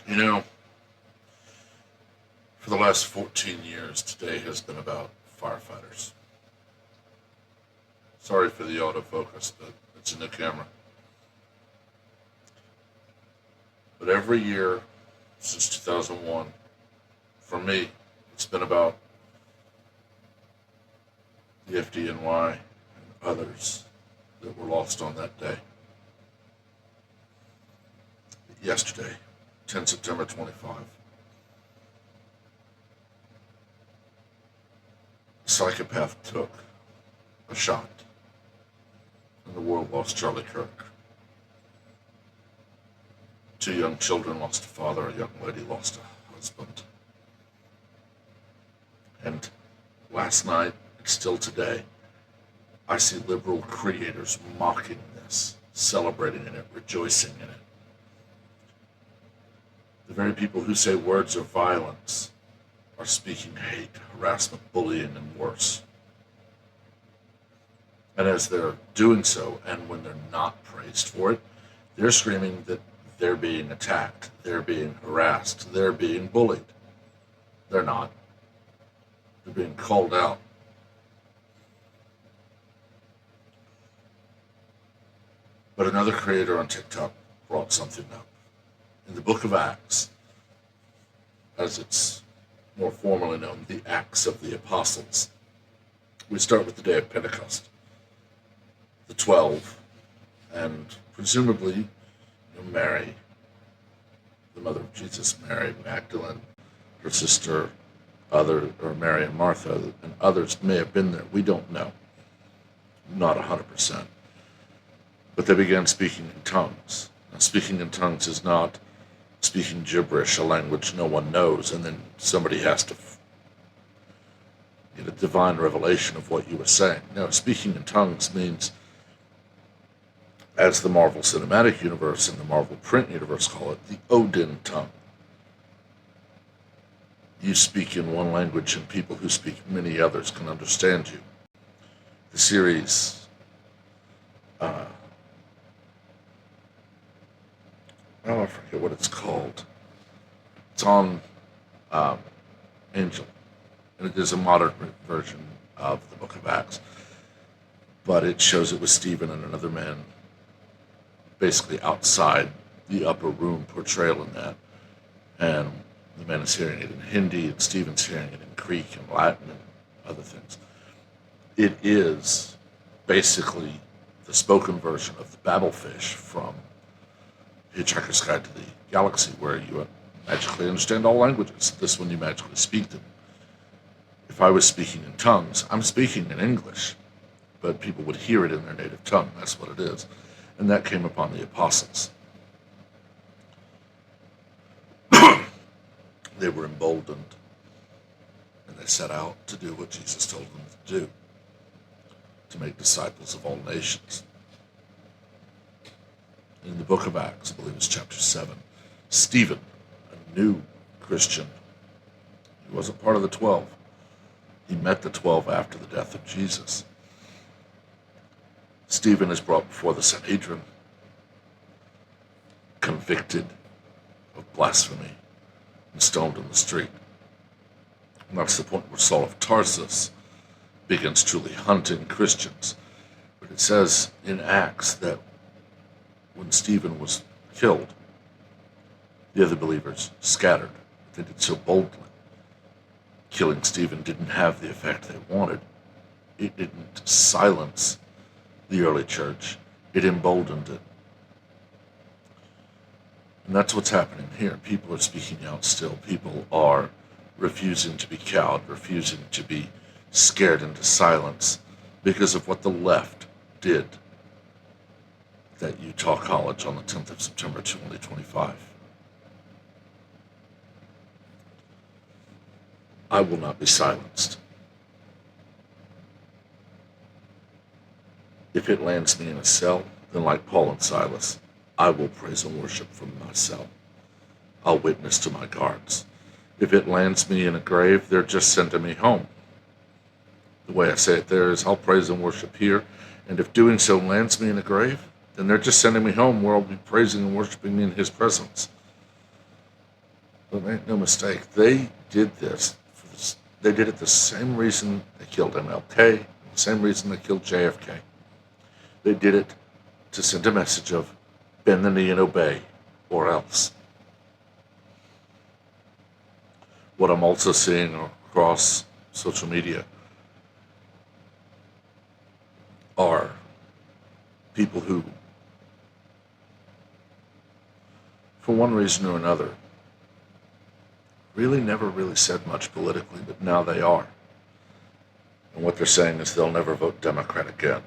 You know, for the last 14 years, today has been about firefighters. Sorry for the autofocus, but it's a new camera. But every year since 2001, for me, it's been about the FDNY and others that were lost on that day. Yesterday, 10 September 25, a psychopath took a shot, and the world lost Charlie Kirk. Two young children lost a father, a young lady lost a husband. And last night, and still today, I see liberal creators mocking this, celebrating in it, rejoicing in it. The very people who say words of violence are speaking hate, harassment, bullying, and worse. And as they're doing so, and when they're not praised for it, they're screaming that they're being attacked, they're being harassed, they're being bullied. They're not. They're being called out. But another creator on TikTok brought something up. In the book of Acts, as it's more formally known, the Acts of the Apostles, we start with the day of Pentecost. The 12, and presumably Mary, the mother of Jesus, Mary Magdalene, her sister, or Mary and Martha, and others may have been there. We don't know. Not 100%. But they began speaking in tongues. Now, speaking in tongues is not speaking gibberish, a language no one knows, and then somebody has to get a divine revelation of what you were saying. No, speaking in tongues means, as the Marvel Cinematic Universe and the Marvel Print Universe call it, the Odin tongue. You speak in one language and people who speak many others can understand you. The series, I forget what it's called. It's on Angel, and it is a modern version of the Book of Acts. But it shows it was Stephen and another man basically outside the upper room portrayal in that. And the man is hearing it in Hindi, and Stephen's hearing it in Greek and Latin and other things. It is basically the spoken version of the Babelfish from Hitchhiker's Guide to the Galaxy, where you magically understand all languages. This one you magically speak them. If I was speaking in tongues, I'm speaking in English, but people would hear it in their native tongue. That's what it is. And that came upon the apostles. They were emboldened, and they set out to do what Jesus told them to do, to make disciples of all nations. In the book of Acts, I believe it's chapter 7, Stephen, a new Christian, he wasn't part of the 12. He met the 12 after the death of Jesus. Stephen is brought before the Sanhedrin, convicted of blasphemy, and stoned in the street. And that's the point where Saul of Tarsus begins truly hunting Christians. But it says in Acts that when Stephen was killed, the other believers scattered. They did so boldly. Killing Stephen didn't have the effect they wanted. It didn't silence the early church. It emboldened it. And that's what's happening here. People are speaking out still. People are refusing to be cowed, refusing to be scared into silence because of what the left did at Utah College on the 10th of September 2025. I will not be silenced. If it lands me in a cell, then like Paul and Silas, I will praise and worship from my cell. I'll witness to my guards. If it lands me in a grave, they're just sending me home. The way I say it there is, I'll praise and worship here, and if doing so lands me in a grave, then they're just sending me home where I'll be praising and worshiping in His presence. But make no mistake, they did this. They did it the same reason they killed MLK, the same reason they killed JFK. They did it to send a message of bend the knee and obey, or else. What I'm also seeing across social media are people who, for one reason or another, really never really said much politically, but now they are. And what they're saying is they'll never vote Democrat again.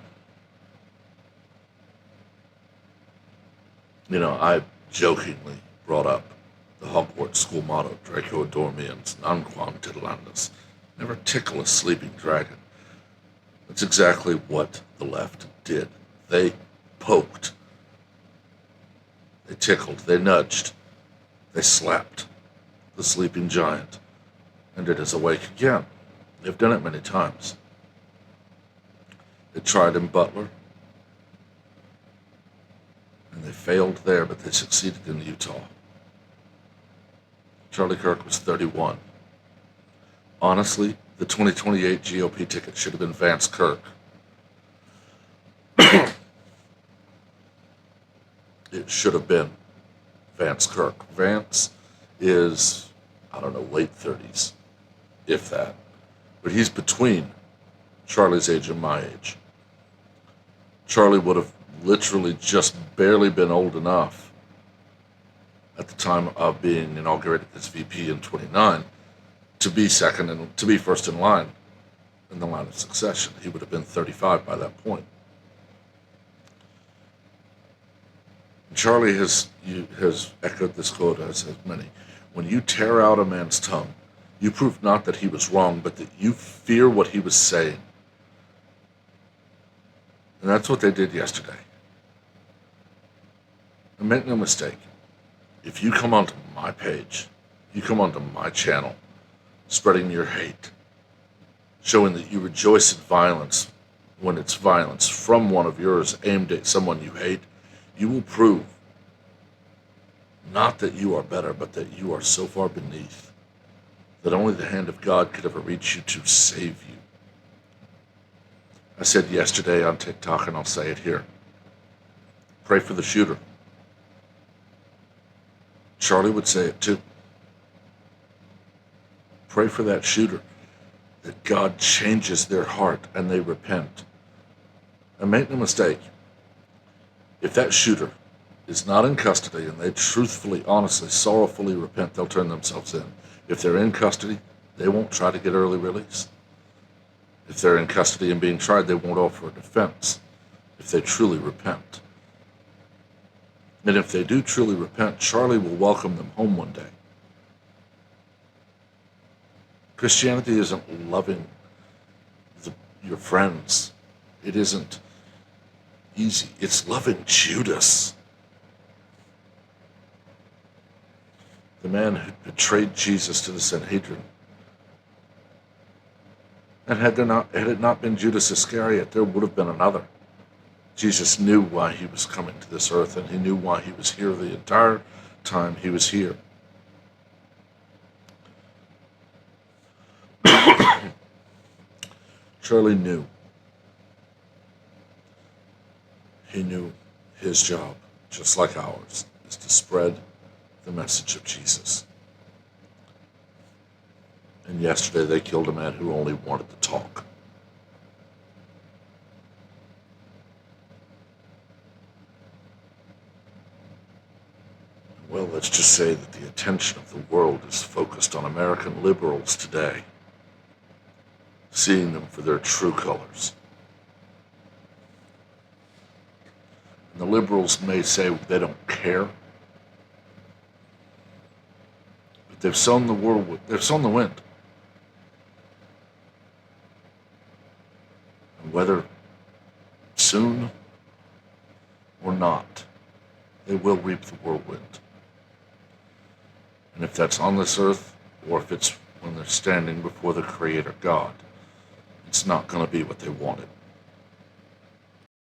You know, I jokingly brought up the Hogwarts school motto, Draco Dormiens, Nunquam Titilandus, never tickle a sleeping dragon. That's exactly what the left did. They poked, they tickled, they nudged, they slapped the sleeping giant, and it is awake again. They've done it many times. They tried in Butler, and they failed there, but they succeeded in Utah. Charlie Kirk was 31. Honestly, the 2028 GOP ticket should have been Vance Kirk. It should have been Vance Kirk. Vance is, I don't know, late 30s, if that. But he's between Charlie's age and my age. Charlie would have literally just barely been old enough at the time of being inaugurated as VP in 29 to be second and to be first in line in the line of succession. He would have been 35 by that point. Charlie has echoed this quote, as has many. When you tear out a man's tongue, you prove not that he was wrong, but that you fear what he was saying. And that's what they did yesterday. And make no mistake, if you come onto my page, you come onto my channel, spreading your hate, showing that you rejoice at violence when it's violence from one of yours aimed at someone you hate, you will prove not that you are better, but that you are so far beneath that only the hand of God could ever reach you to save you. I said yesterday on TikTok, and I'll say it here. Pray for the shooter. Charlie would say it too. Pray for that shooter, that God changes their heart and they repent. And make no mistake, if that shooter is not in custody and they truthfully, honestly, sorrowfully repent, they'll turn themselves in. If they're in custody, they won't try to get early release. If they're in custody and being tried, they won't offer a defense if they truly repent. And if they do truly repent, Charlie will welcome them home one day. Christianity isn't loving your friends. It isn't easy. It's loving Judas. The man who betrayed Jesus to the Sanhedrin. And had it not been Judas Iscariot, there would have been another. Jesus knew why he was coming to this earth, and he knew why he was here the entire time he was here. Charlie knew. He knew his job, just like ours, is to spread the message of Jesus. And yesterday they killed a man who only wanted to talk. Well, let's just say that the attention of the world is focused on American liberals today, seeing them for their true colors. And the liberals may say they don't care, but they've sown the wind. And whether soon or not, they will reap the whirlwind. And if that's on this earth, or if it's when they're standing before the Creator God, it's not going to be what they wanted.